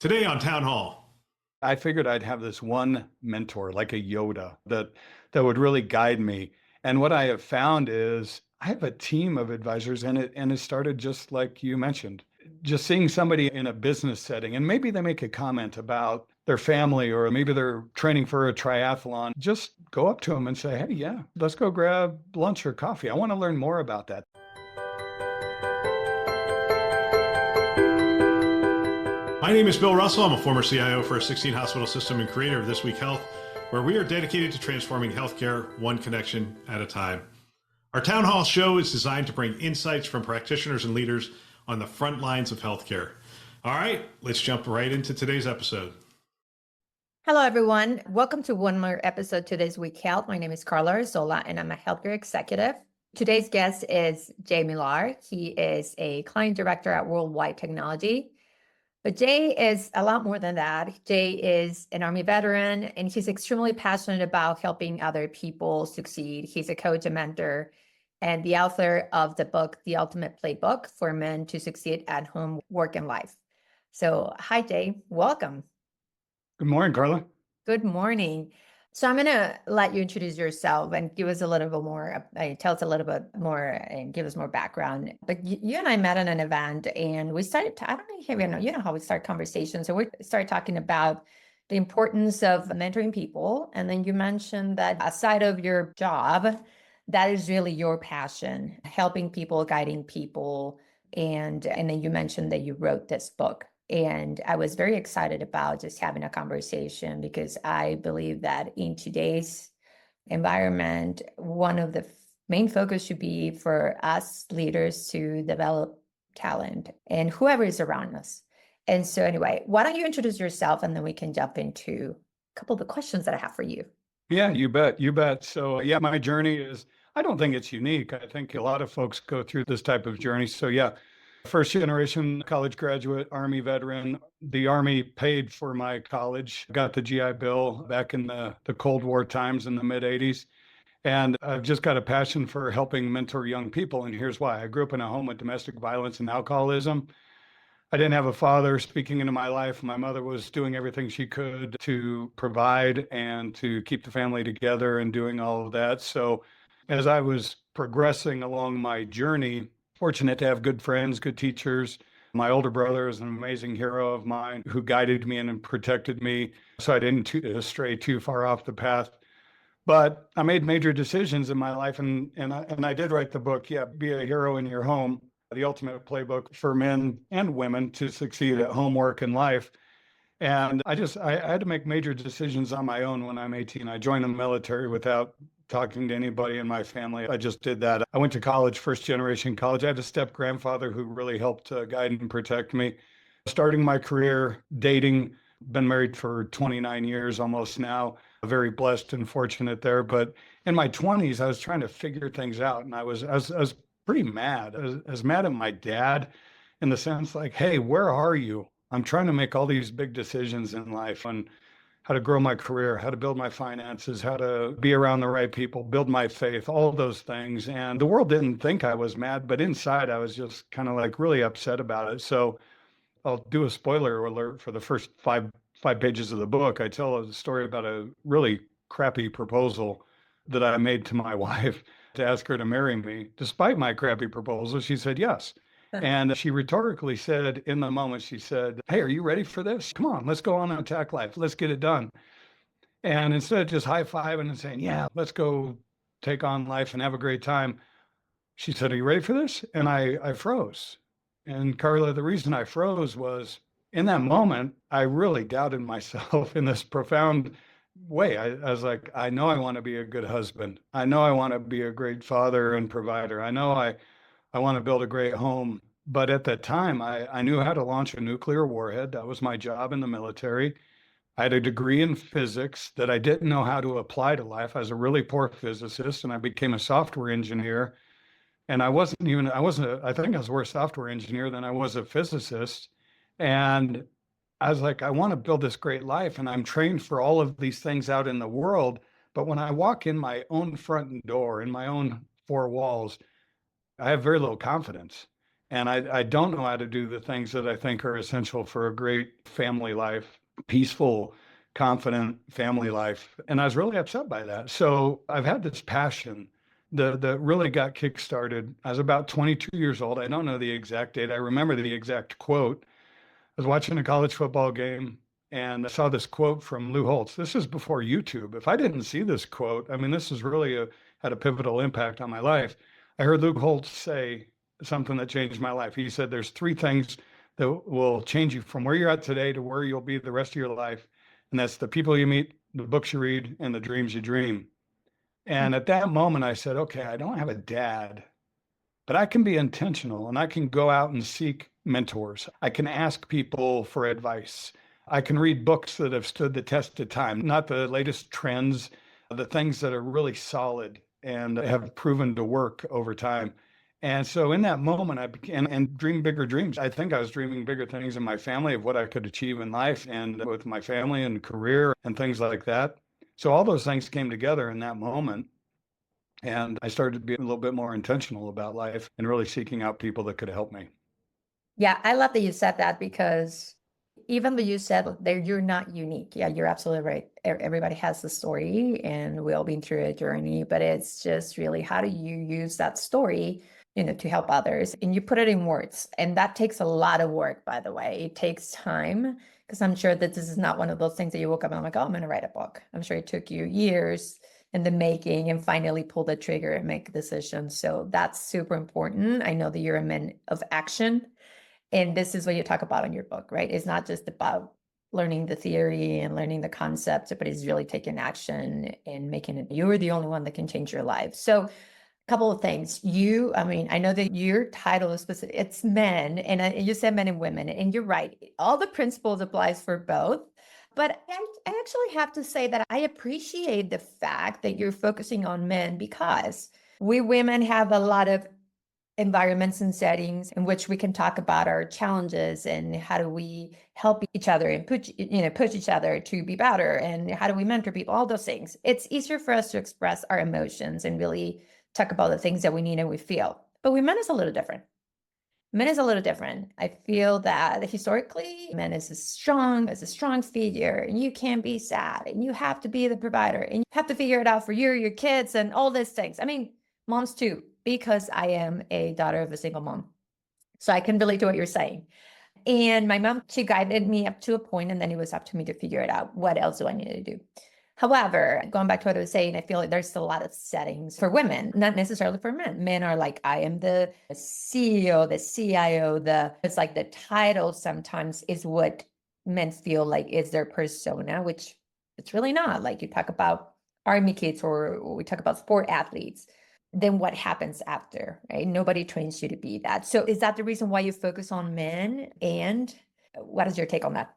Today on Town Hall. I figured I'd have this one mentor, like a Yoda, that would really guide me. And what I have found is I have a team of advisors, and it started just like you mentioned, just seeing somebody in a business setting, and maybe they make a comment about their family, or maybe they're training for a triathlon. Just go up to them and say, "Hey, yeah, let's go grab lunch or coffee. I want to learn more about that." My name is Bill Russell. I'm a former CIO for a 16 hospital system and creator of This Week Health, where we are dedicated to transforming healthcare one connection at a time. Our Town Hall show is designed to bring insights from practitioners and leaders on the front lines of healthcare. All right, let's jump right into today's episode. Hello, everyone. Welcome to one more episode to This Week Health. My name is Karla Arzola, and I'm a healthcare executive. Today's guest is Jay Millar. He is a client director at Worldwide Technology. But Jay is a lot more than that. Jay is an Army veteran, and he's extremely passionate about helping other people succeed. He's a coach, a mentor, and the author of the book, The Ultimate Playbook for Men to Succeed at Home, Work, and Life. So, hi, Jay. Welcome. Good morning, Karla. Good morning. So I'm going to let you introduce yourself and give us a little bit more, tell us a little bit more and give us more background. But you and I met at an event and we started, I don't know if you know how we start conversations. So we started talking about the importance of mentoring people. And then you mentioned that aside of your job, that is really your passion, helping people, guiding people. And then you mentioned that you wrote this book. And I was very excited about just having a conversation because I believe that in today's environment, one of the main focus should be for us leaders to develop talent and whoever is around us. And so anyway, why don't you introduce yourself and then we can jump into a couple of the questions that I have for you. Yeah, you bet. You bet. So yeah, my journey is, I don't think it's unique. I think a lot of folks go through this type of journey. So yeah, first generation college graduate, Army veteran. The Army paid for my college, got the GI Bill back in the Cold War times in the mid 80s. And I've just got a passion for helping mentor young people. And here's why. I grew up in a home with domestic violence and alcoholism. I didn't have a father speaking into my life. My mother was doing everything she could to provide and to keep the family together and doing all of that. So as I was progressing along my journey, fortunate to have good friends, good teachers. My older brother is an amazing hero of mine who guided me and protected me so I didn't stray too far off the path. But I made major decisions in my life, and I did write the book, yeah, Be a Hero in Your Home, the ultimate playbook for men and women to succeed at home, work, and life. And I had to make major decisions on my own when I'm 18. I joined the military without talking to anybody in my family. I just did that. I went to college, first generation college. I had a step grandfather who really helped guide and protect me. Starting my career, dating, been married for 29 years almost now. Very blessed and fortunate there. But in my 20s, I was trying to figure things out. And I was pretty mad. I was mad at my dad in the sense like, hey, where are you? I'm trying to make all these big decisions in life on how to grow my career, how to build my finances, how to be around the right people, build my faith, all those things. And the world didn't think I was mad, but inside I was just kind of like really upset about it. So I'll do a spoiler alert for the first five pages of the book. I tell a story about a really crappy proposal that I made to my wife to ask her to marry me. Despite my crappy proposal, she said yes. And she rhetorically said in the moment, she said, hey, are you ready for this? Come on, let's go on and attack life. Let's get it done. And instead of just high-fiving and saying, yeah, let's go take on life and have a great time, she said, are you ready for this? And I froze. And Karla, the reason I froze was in that moment, I really doubted myself in this profound way. I was like, I know I want to be a good husband. I know I want to be a great father and provider. I know I want to build a great home. But at that time, I knew how to launch a nuclear warhead. That was my job in the military. I had a degree in physics that I didn't know how to apply to life. I was a really poor physicist, and I became a software engineer. And I think I was a worse software engineer than I was a physicist. And I was like, I want to build this great life, and I'm trained for all of these things out in the world. But when I walk in my own front door, in my own four walls, I have very little confidence. And I don't know how to do the things that I think are essential for a great family life, peaceful, confident family life. And I was really upset by that. So I've had this passion that really got kickstarted. I was about 22 years old. I don't know the exact date. I remember the exact quote. I was watching a college football game and I saw this quote from Lou Holtz. This is before YouTube. If I didn't see this quote, I mean, this has really had a pivotal impact on my life. I heard Lou Holtz say something that changed my life. He said, there's three things that will change you from where you're at today to where you'll be the rest of your life. And that's the people you meet, the books you read, and the dreams you dream. And at that moment, I said, okay, I don't have a dad, but I can be intentional and I can go out and seek mentors. I can ask people for advice. I can read books that have stood the test of time, not the latest trends, the things that are really solid and have proven to work over time. And so in that moment, I began and dream bigger dreams. I think I was dreaming bigger things in my family of what I could achieve in life and with my family and career and things like that. So all those things came together in that moment. And I started to be a little bit more intentional about life and really seeking out people that could help me. Yeah, I love that you said that because even though you said that you're not unique. Yeah, you're absolutely right. Everybody has a story and we all been through a journey, but it's just really how do you use that story, to help others and you put it in words. And that takes a lot of work, by the way. It takes time because I'm sure that this is not one of those things that you woke up and I'm like, oh, I'm going to write a book. I'm sure it took you years in the making and finally pull the trigger and make decisions. So that's super important. I know that you're a man of action. And this is what you talk about in your book, right? It's not just about learning the theory and learning the concepts, but it's really taking action and making it, you're the only one that can change your life. So a couple of things. I know that your title is specific, it's men, and you said men and women, and you're right. All the principles applies for both. But I actually have to say that I appreciate the fact that you're focusing on men because we women have a lot of environments and settings in which we can talk about our challenges and how do we help each other and push each other to be better and how do we mentor people, all those things. It's easier for us to express our emotions and really talk about the things that we need and we feel. But women is a little different. Men is a little different. I feel that historically, men is a strong figure, and you can't be sad, and you have to be the provider, and you have to figure it out for you, your kids, and all these things. I mean, moms too, because I am a daughter of a single mom. So I can relate to what you're saying. And my mom, she guided me up to a point, and then it was up to me to figure it out. What else do I need to do? However, going back to what I was saying, I feel like there's a lot of settings for women, not necessarily for men. Men are like, I am the CEO, the CIO, it's like the title sometimes is what men feel like is their persona, which it's really not. Like you talk about army kids or we talk about sport athletes, then what happens after, right? Nobody trains you to be that. So is that the reason why you focus on men? And what is your take on that?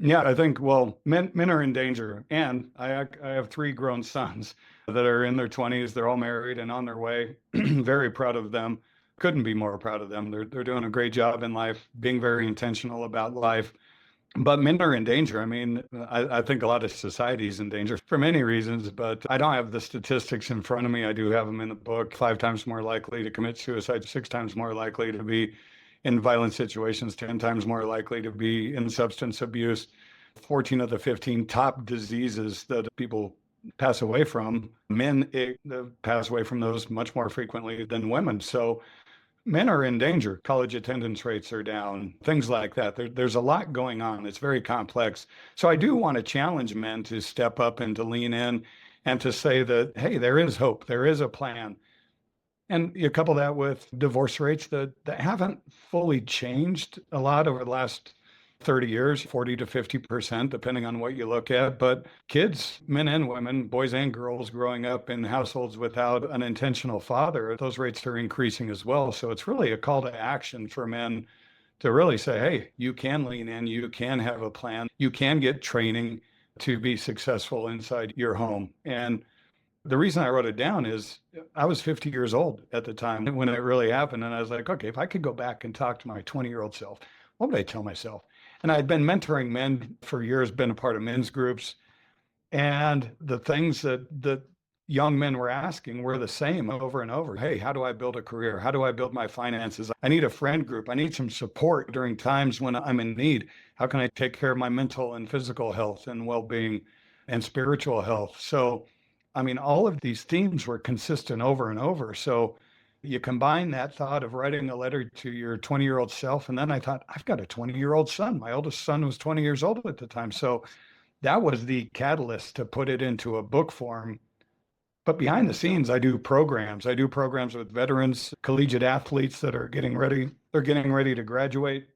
Yeah, I think, well, men are in danger. And I have three grown sons that are in their 20s. They're all married and on their way. Very proud of them. Couldn't be more proud of them. They're doing a great job in life, being very intentional about life. But men are in danger. I mean, I think a lot of society is in danger for many reasons, but I don't have the statistics in front of me. I do have them in the book. 5 times more likely to commit suicide, 6 times more likely to be in violent situations, 10 times more likely to be in substance abuse. 14 of the 15 top diseases that people pass away from, men pass away from those much more frequently than women. So men are in danger. College attendance rates are down, things like that. There's a lot going on. It's very complex. So I do want to challenge men to step up and to lean in and to say that, hey, there is hope. There is a plan. And you couple that with divorce rates that haven't fully changed a lot over the last 30 years, 40 to 50%, depending on what you look at. But kids, men and women, boys and girls growing up in households without an intentional father, those rates are increasing as well. So it's really a call to action for men to really say, hey, you can lean in, you can have a plan, you can get training to be successful inside your home. And the reason I wrote it down is I was 50 years old at the time when it really happened. And I was like, okay, if I could go back and talk to my 20-year-old self, what would I tell myself? And I'd been mentoring men for years, been a part of men's groups. And the things that young men were asking were the same over and over. Hey, how do I build a career? How do I build my finances? I need a friend group. I need some support during times when I'm in need. How can I take care of my mental and physical health and well-being and spiritual health? So, I mean, all of these themes were consistent over and over. So you combine that thought of writing a letter to your 20-year-old self. And then I thought, I've got a 20-year-old son. My oldest son was 20 years old at the time. So that was the catalyst to put it into a book form. But behind the scenes, I do programs. I do programs with veterans, collegiate athletes that are getting ready. They're getting ready to graduate.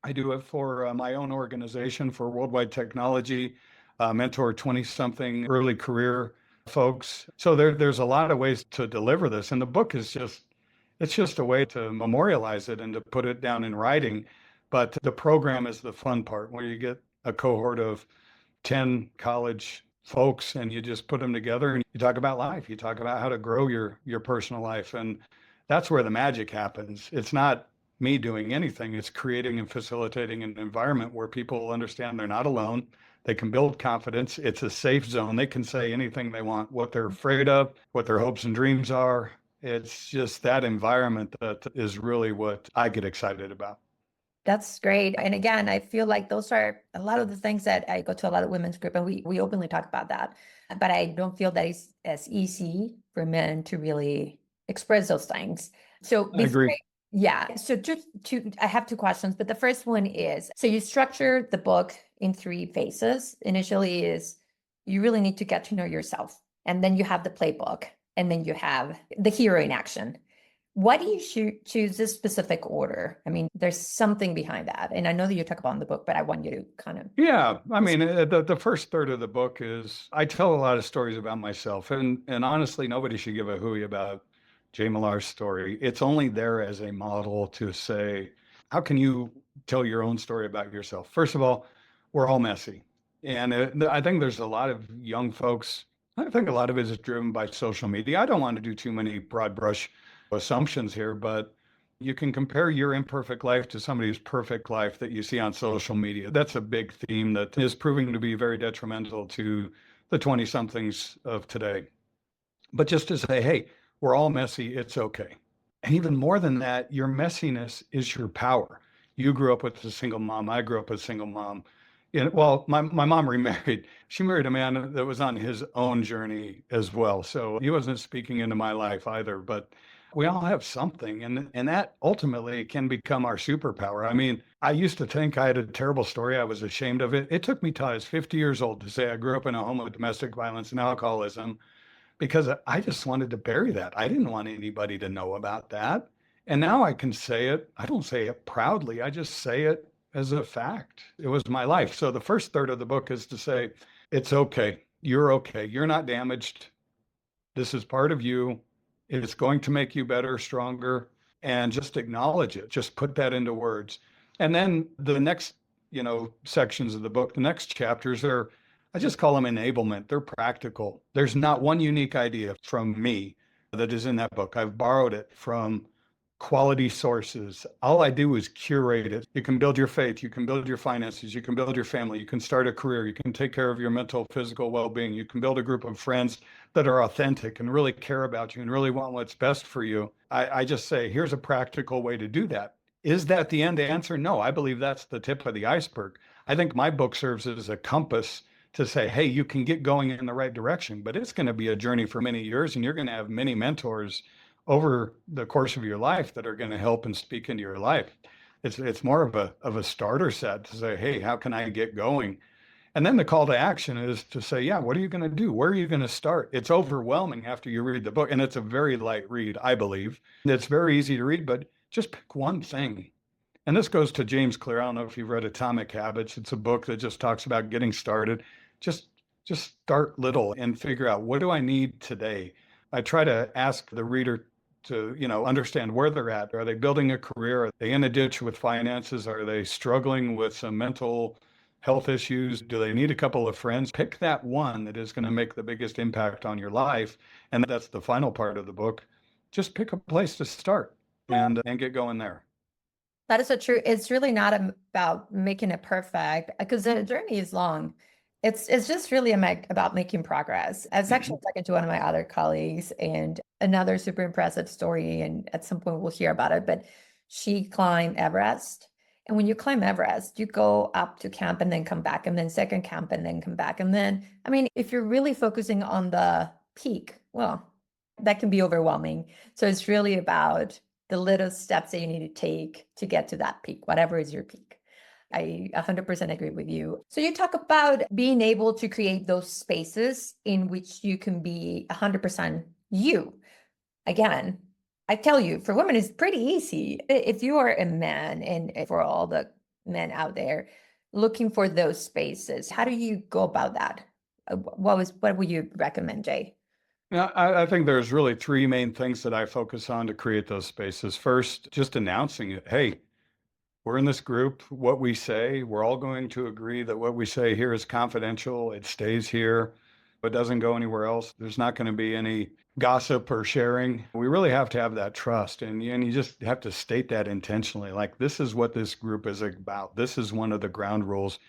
I do it for my own organization for Worldwide Technology, mentor 20-something early career folks. So there's a lot of ways to deliver this. And the book is it's just a way to memorialize it and to put it down in writing. But the program is the fun part, where you get a cohort of 10 college folks and you just put them together and you talk about life. You talk about how to grow your personal life. And that's where the magic happens. It's not me doing anything. It's creating and facilitating an environment where people understand they're not alone. They can build confidence. It's a safe zone. They can say anything they want, what they're afraid of, what their hopes and dreams are. It's just that environment that is really what I get excited about. That's great. And again, I feel like those are a lot of the things that I go to a lot of women's group and we openly talk about that. But I don't feel that it's as easy for men to really express those things. So I agree. yeah. So I have two questions, but the first one is, so you structure the book in 3 phases. Initially is you really need to get to know yourself. And then you have the playbook, and then you have the hero in action. Why do you choose this specific order? I mean, there's something behind that. And I know that you talk about in the book, but I want you to kind of. Yeah. I mean, the first third of the book is I tell a lot of stories about myself. And honestly, nobody should give a hooey about Jay Millar's story. It's only there as a model to say, how can you tell your own story about yourself? First of all, we're all messy. And I think there's a lot of young folks. I think a lot of it is driven by social media. I don't want to do too many broad brush assumptions here, but you can compare your imperfect life to somebody's perfect life that you see on social media. That's a big theme that is proving to be very detrimental to the 20-somethings of today. But just to say, hey, we're all messy, it's okay. And even more than that, your messiness is your power. You grew up with a single mom. I grew up with a single mom. Well, my mom remarried. She married a man that was on his own journey as well. So he wasn't speaking into my life either. But we all have something, and that ultimately can become our superpower. I mean, I used to think I had a terrible story. I was ashamed of it. It took me till I was 50 years old to say I grew up in a home with domestic violence and alcoholism, because I just wanted to bury that. I didn't want anybody to know about that. And now I can say it. I don't say it proudly. I just say it as a fact. It was my life. So the first third of the book is to say, it's okay. You're okay. You're not damaged. This is part of you. It's going to make you better, stronger, and just acknowledge it. Just put that into words. And then the next, sections of the book, the next chapters are, I just call them enablement. They're practical. There's not one unique idea from me that is in that book. I've borrowed it from quality sources. All I do is curate it. You can build your faith. You can build your finances. You can build your family. You can start a career. You can take care of your mental, physical well-being. You can build a group of friends that are authentic and really care about you and really want what's best for you. I just say, here's a practical way to do that. Is that the end answer? No, I believe that's the tip of the iceberg. I think my book serves as a compass to say, hey, you can get going in the right direction, but it's going to be a journey for many years, and you're going to have many mentors over the course of your life that are going to help and speak into your life. It's more of a starter set to say, hey, how can I get going? And then the call to action is to say, yeah, what are you going to do? Where are you going to start? It's overwhelming after you read the book, and it's a very light read, I believe. It's very easy to read, but just pick one thing. And this goes to James Clear. I don't know if you've read Atomic Habits. It's a book that just talks about getting started. Just start little and figure out, what do I need today? I try to ask the reader to, understand where they're at. Are they building a career? Are they in a ditch with finances? Are they struggling with some mental health issues? Do they need a couple of friends? Pick that one that is going to make the biggest impact on your life. And that's the final part of the book. Just pick a place to start and get going there. That is so true. It's really not about making it perfect, because the journey is long. It's just really about making progress. I was actually talking to one of my other colleagues, and another super impressive story, and at some point we'll hear about it, but she climbed Everest. And when you climb Everest, you go up to camp and then come back, and then second camp and then come back. And then, I mean, if you're really focusing on the peak, well, that can be overwhelming. So it's really about the little steps that you need to take to get to that peak, whatever is your peak. I 100% agree with you. So you talk about being able to create those spaces in which you can be 100% you. Again, I tell you, for women, it's pretty easy. If you are a man, and for all the men out there looking for those spaces, how do you go about that? What would you recommend, Jay? Yeah, I think there's really three main things that I focus on to create those spaces. First, just announcing it. Hey, we're in this group. What we say, we're all going to agree that what we say here is confidential. It stays here. It doesn't go anywhere else. There's not going to be any gossip or sharing. We really have to have that trust. And you just have to state that intentionally. Like, this is what this group is about. This is one of the ground rules.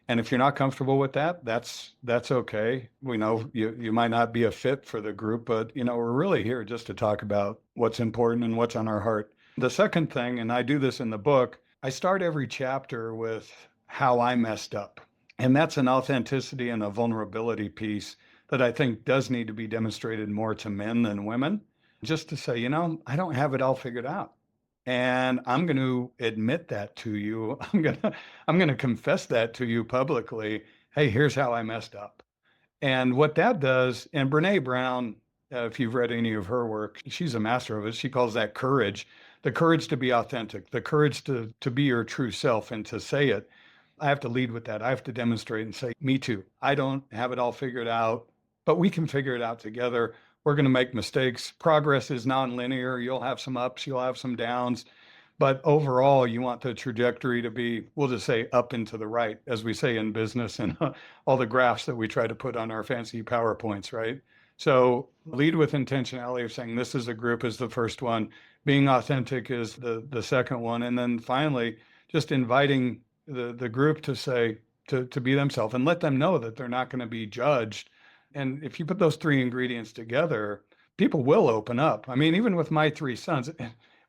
And if you're not comfortable with that, that's okay. We know you might not be a fit for the group, but we're really here just to talk about what's important and what's on our heart. The second thing, and I do this in the book, I start every chapter with how I messed up. And that's an authenticity and a vulnerability piece that I think does need to be demonstrated more to men than women. Just to say, I don't have it all figured out. And I'm going to admit that to you. I'm going to confess that to you publicly. Hey, here's how I messed up. And what that does, and Brene Brown, if you've read any of her work, she's a master of it. She calls that courage, the courage to be authentic, the courage to be your true self and to say it. I have to lead with that. I have to demonstrate and say, me too. I don't have it all figured out, but we can figure it out together. We're going to make mistakes. Progress is nonlinear. You'll have some ups, you'll have some downs. But overall, you want the trajectory to be, we'll just say, up and to the right, as we say in business and all the graphs that we try to put on our fancy PowerPoints, right? So lead with intentionality of saying this is a group is the first one. Being authentic is the second one. And then finally, just inviting the group to say, to be themselves and let them know that they're not going to be judged. And if you put those three ingredients together, people will open up. I mean, even with my three sons,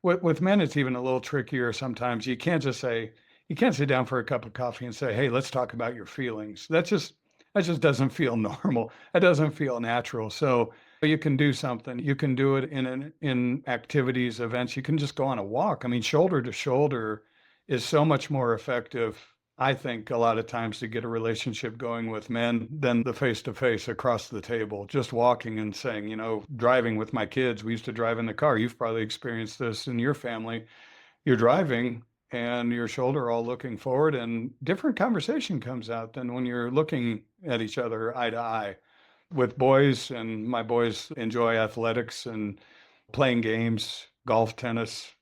with men, it's even a little trickier sometimes. You can't sit down for a cup of coffee and say, hey, let's talk about your feelings. That just doesn't feel normal. That doesn't feel natural. So you can do something. You can do it in activities, events. You can just go on a walk. I mean, shoulder to shoulder is so much more effective, I think, a lot of times to get a relationship going with men than the face-to-face across the table. Just walking and saying, driving with my kids, we used to drive in the car. You've probably experienced this in your family. You're driving and your shoulder all looking forward, and different conversation comes out than when you're looking at each other eye to eye. With boys, and my boys enjoy athletics and playing games, golf, tennis,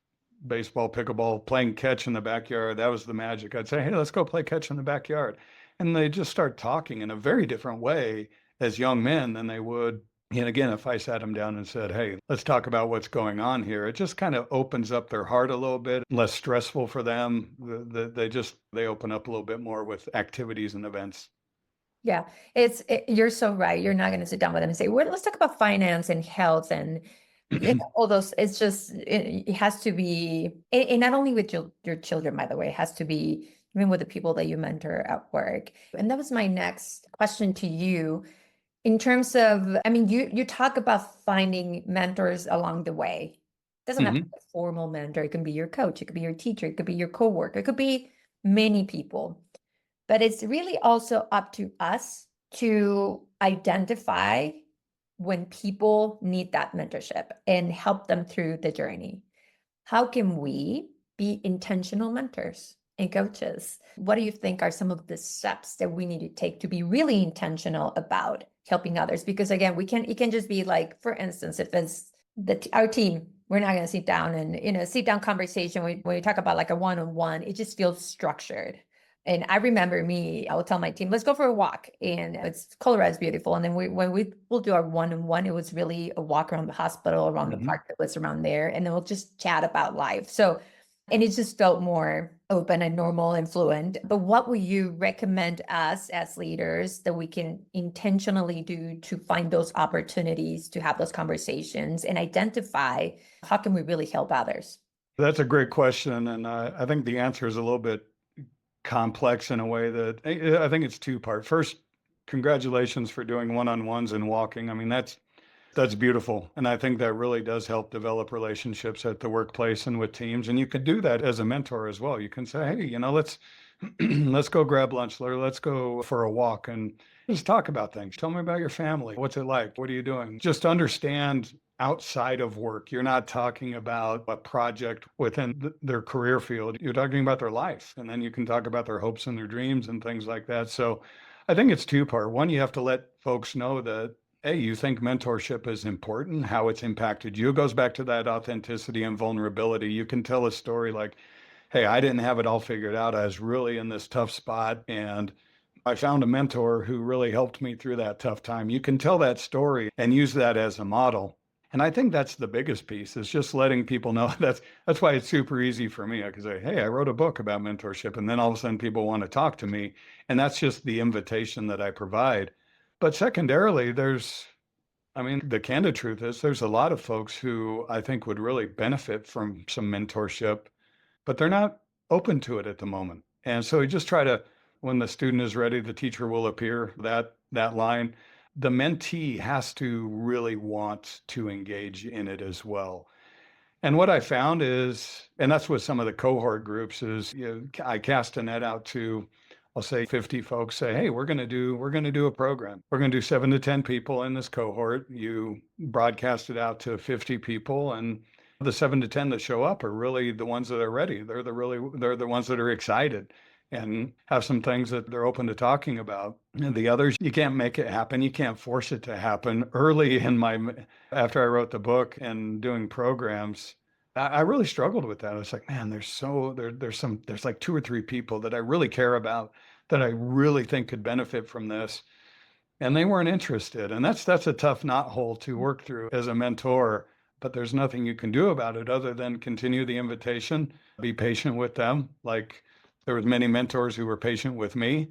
baseball, pickleball, playing catch in the backyard. That was the magic. I'd say, hey, let's go play catch in the backyard. And they just start talking in a very different way as young men than they would. And again, if I sat them down and said, hey, let's talk about what's going on here, it just kind of opens up their heart a little bit, less stressful for them. They open up a little bit more with activities and events. Yeah, you're so right. You're not going to sit down with them and say, well, let's talk about finance and health and all those. It's just, it has to be, and not only with your children, by the way, it has to be even with the people that you mentor at work. And that was my next question to you in terms of, I mean, you talk about finding mentors along the way. It doesn't have to be a formal mentor. It can be your coach. It could be your teacher. It could be your coworker. It could be many people. But it's really also up to us to identify when people need that mentorship and help them through the journey. How can we be intentional mentors and coaches? What do you think are some of the steps that we need to take to be really intentional about helping others? Because again, it can just be like, for instance, if it's our team, we're not going to sit down and, sit down conversation. When we talk about like a one-on-one, it just feels structured. And I remember I will tell my team, let's go for a walk. And Colorado is beautiful. And then when we'll do our one-on-one, it was really a walk around the hospital, around the park that was around there. And then we'll just chat about life. So And it just felt more open and normal and fluent. But what would you recommend us as leaders that we can intentionally do to find those opportunities to have those conversations and identify how can we really help others? That's a great question. And I think the answer is a little bit complex in a way that I think it's two-part. First, congratulations for doing one-on-ones and walking. I mean, that's beautiful. And I think that really does help develop relationships at the workplace and with teams. And you could do that as a mentor as well. You can say, hey, let's let's go grab lunch, or let's go for a walk and just talk about things. Tell me about your family. What's it like? What are you doing? Just understand outside of work. You're not talking about a project within their career field. You're talking about their life. And then you can talk about their hopes and their dreams and things like that. So I think it's two-part. One, you have to let folks know that, hey, you think mentorship is important, how it's impacted you. It goes back to that authenticity and vulnerability. You can tell a story like, hey, I didn't have it all figured out. I was really in this tough spot, and I found a mentor who really helped me through that tough time. You can tell that story and use that as a model. And I think that's the biggest piece, is just letting people know. That's why it's super easy for me. I can say, hey, I wrote a book about mentorship, and then all of a sudden people want to talk to me. And that's just the invitation that I provide. But secondarily, the candid truth is there's a lot of folks who I think would really benefit from some mentorship, but they're not open to it at the moment. And so you just try to, when the student is ready, the teacher will appear, that line. The mentee has to really want to engage in it as well. And what I found is, and that's what some of the cohort groups is, I cast a net out to, I'll say 50 folks, say, hey, we're going to do a program. We're going to do 7 to 10 people in this cohort. You broadcast it out to 50 people, and the 7 to 10 that show up are really the ones that are ready. They're the ones that are excited and have some things that they're open to talking about. And the others, you can't make it happen. You can't force it to happen. Early after I wrote the book and doing programs, I really struggled with that. I was like, man, there's like 2 or 3 people that I really care about, that I really think could benefit from this. And they weren't interested. And that's a tough knothole to work through as a mentor, but there's nothing you can do about it other than continue the invitation, be patient with them. Like, there was many mentors who were patient with me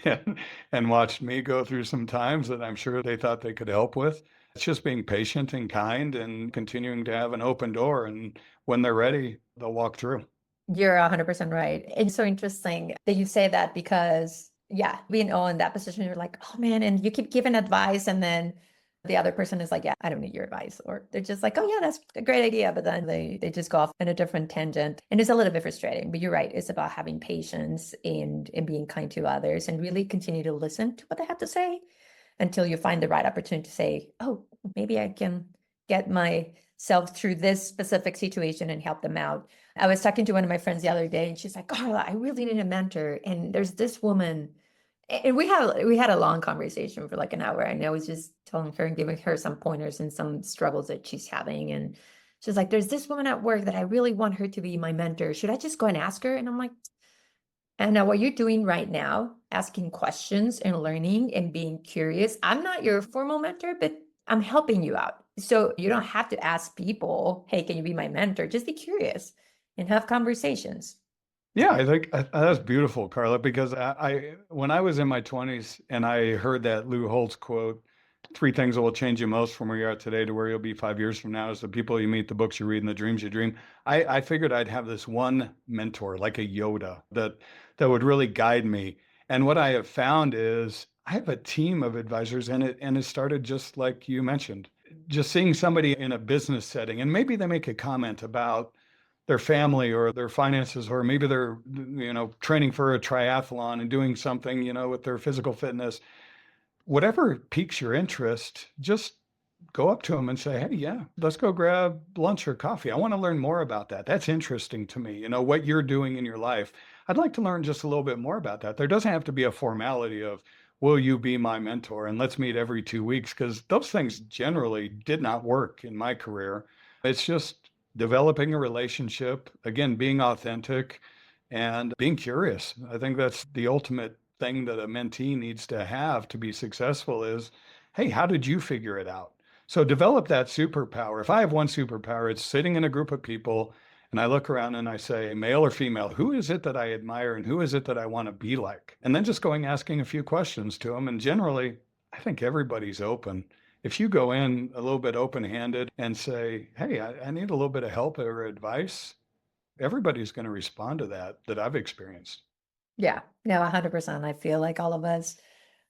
and watched me go through some times that I'm sure they thought they could help with. It's just being patient and kind and continuing to have an open door. And when they're ready, they'll walk through. You're 100% right. It's so interesting that you say that because, yeah, being all in that position, you're like, oh man, and you keep giving advice, and then the other person is like, yeah, I don't need your advice. Or they're just like, oh yeah, that's a great idea. But then they just go off in a different tangent. And it's a little bit frustrating, but you're right. It's about having patience and being kind to others and really continue to listen to what they have to say until you find the right opportunity to say, oh, maybe I can get myself through this specific situation and help them out. I was talking to one of my friends the other day, and she's like, Karla, I really need a mentor. And there's this woman, and we had a long conversation for like an hour, and I was just telling her and giving her some pointers and some struggles that she's having. And she's like, there's this woman at work that I really want her to be my mentor. Should I just go and ask her? And I'm like, Anna, what you're doing right now, asking questions and learning and being curious. I'm not your formal mentor, but I'm helping you out. So you don't have to ask people, hey, can you be my mentor? Just be curious and have conversations. Yeah, I think that's beautiful, Karla, because when I was in my 20s and I heard that Lou Holtz quote, 3 things that will change you most from where you are today to where you'll be 5 years from now is the people you meet, the books you read, and the dreams you dream. I figured I'd have this one mentor, like a Yoda, that would really guide me. And what I have found is I have a team of advisors, and it started just like you mentioned, just seeing somebody in a business setting, and maybe they make a comment about their family or their finances, or maybe they're, training for a triathlon and doing something, with their physical fitness. Whatever piques your interest, just go up to them and say, hey, yeah, let's go grab lunch or coffee. I want to learn more about that. That's interesting to me. What you're doing in your life. I'd like to learn just a little bit more about that. There doesn't have to be a formality of, will you be my mentor? And let's meet every 2 weeks, because those things generally did not work in my career. It's just developing a relationship, again, being authentic and being curious. I think that's the ultimate thing that a mentee needs to have to be successful is, hey, how did you figure it out? So develop that superpower. If I have one superpower, it's sitting in a group of people And I look around and I say, male or female, who is it that I admire and who is it that I want to be like? And then just asking a few questions to them. And generally, I think everybody's open. If you go in a little bit open-handed and say, hey, I need a little bit of help or advice, everybody's going to respond to that I've experienced. Yeah, no, 100%. I feel like all of us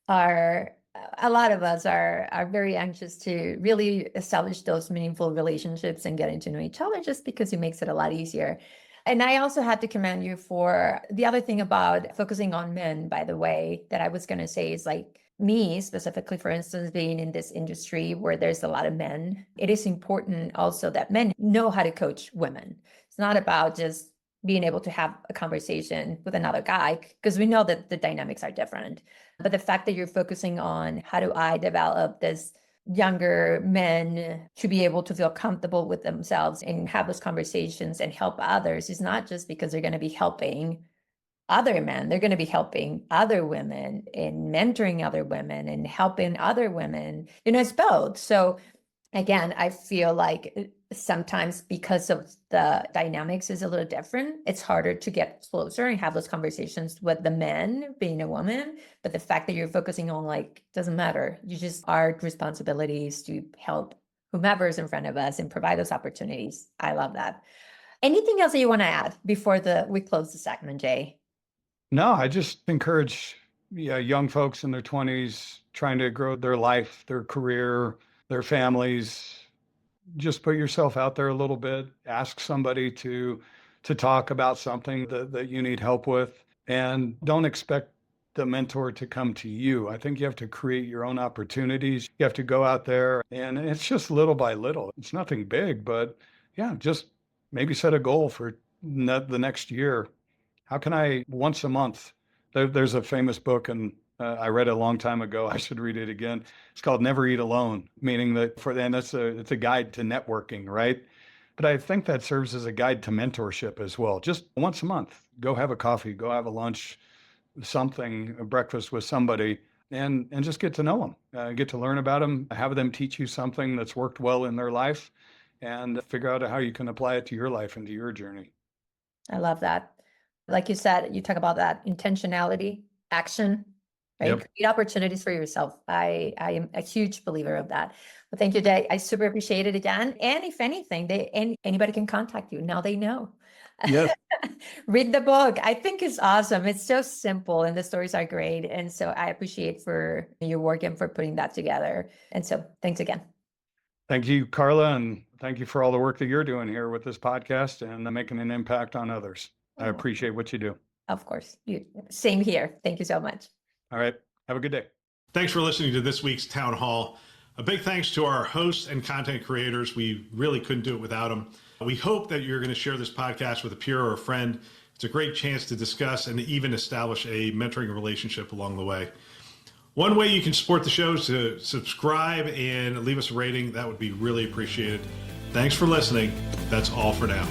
are, a lot of us are very anxious to really establish those meaningful relationships and getting to know each other, just because it makes it a lot easier. And I also had to commend you for the other thing about focusing on men, by the way, that I was going to say is like me specifically, for instance, being in this industry where there's a lot of men, it is important also that men know how to coach women. It's not about just being able to have a conversation with another guy, because we know that the dynamics are different. But the fact that you're focusing on how do I develop this younger men to be able to feel comfortable with themselves and have those conversations and help others is not just because they're going to be helping other men, they're going to be helping other women and mentoring other women and helping other women. It's both. So again, I feel like sometimes because of the dynamics is a little different, it's harder to get closer and have those conversations with the men being a woman. But the fact that you're focusing on doesn't matter. You just, our responsibility is to help whomever's in front of us and provide those opportunities. I love that. Anything else that you want to add before we close the segment, Jay? No, I just encourage young folks in their 20s trying to grow their life, their career, their families. Just put yourself out there a little bit, ask somebody to talk about something that you need help with, and don't expect the mentor to come to you. I think you have to create your own opportunities. You have to go out there, and it's just little by little. It's nothing big, but yeah, just maybe set a goal for the next year. How can I, once a month, there's a famous book, and I read it a long time ago. I should read it again. It's called Never Eat Alone, meaning that it's a guide to networking, right? But I think that serves as a guide to mentorship as well. Just once a month, go have a coffee, go have a lunch, a breakfast with somebody, and just get to know them, get to learn about them, have them teach you something that's worked well in their life, and figure out how you can apply it to your life and to your journey. I love that. Like you said, you talk about that intentionality, action, right? Yep. Create opportunities for yourself. I am a huge believer of that. But thank you, Jay. I super appreciate it again. And if anything, anybody can contact you. Now they know. Yes. Read the book. I think it's awesome. It's so simple and the stories are great. And so I appreciate for your work and for putting that together. And so thanks again. Thank you, Karla, and thank you for all the work that you're doing here with this podcast and making an impact on others. I appreciate what you do. Of course. Same here. Thank you so much. All right. Have a good day. Thanks for listening to this week's Town Hall. A big thanks to our hosts and content creators. We really couldn't do it without them. We hope that you're going to share this podcast with a peer or a friend. It's a great chance to discuss and even establish a mentoring relationship along the way. One way you can support the show is to subscribe and leave us a rating. That would be really appreciated. Thanks for listening. That's all for now.